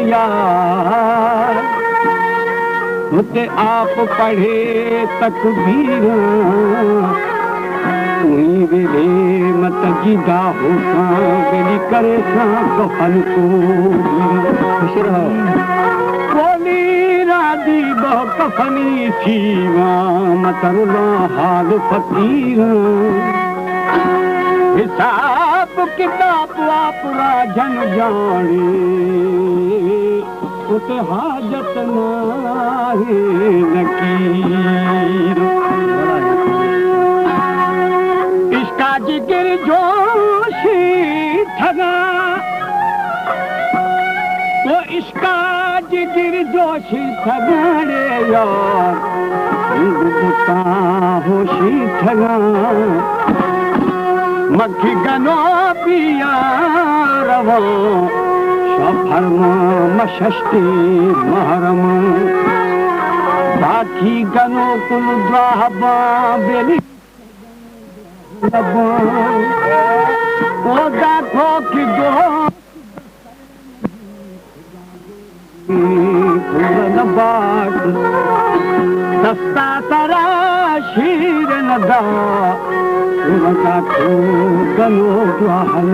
यार उते आप पढ़े तकबीर तुई वेले मत जिदा होसा बेली करे सा कफन को खुश रहो बोली रादी बह कफनी सीवा मतरुला हाल फकीर हिसाब किताब वापरा जन जाने उते हाजत नाहे नकीर इसका जिगर जोशी ठगा वो इसका जिगर जोशी ठगाने यार बुता होशी ठगा मक्खी गनो पिया रवो शफरमा मशस्ती महरम बाकी गनो कुल द्वाहबा बेली ओ दाखो की दो खुलन बाट दस्ता तरा शीर नदा उनका गनो द्वाहन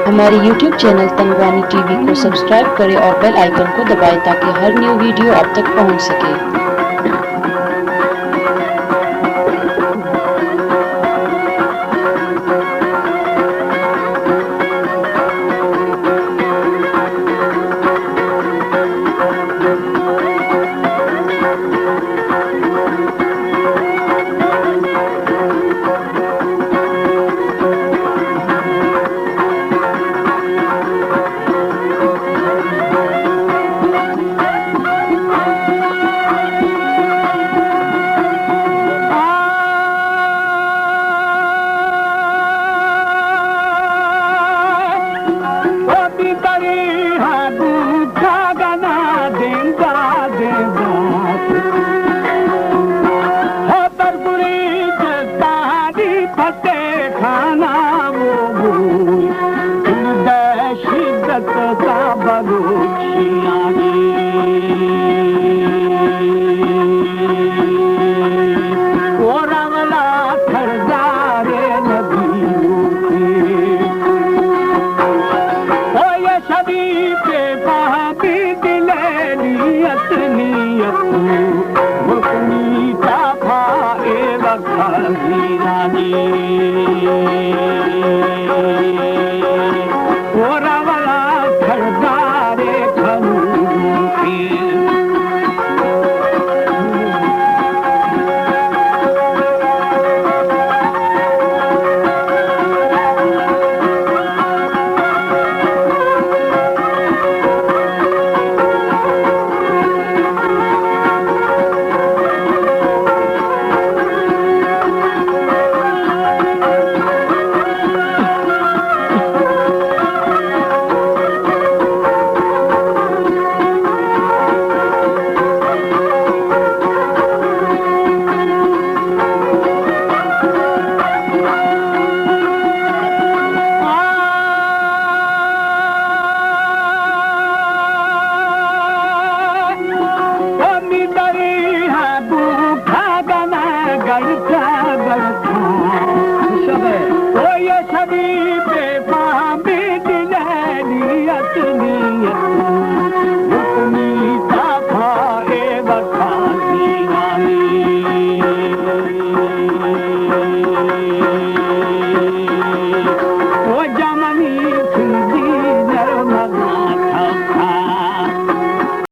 हमारे YouTube चैनल तनवानी टीवी को सब्सक्राइब करें और बेल आइकन को दबाएं ताकि हर न्यू वीडियो आप तक पहुंच सके।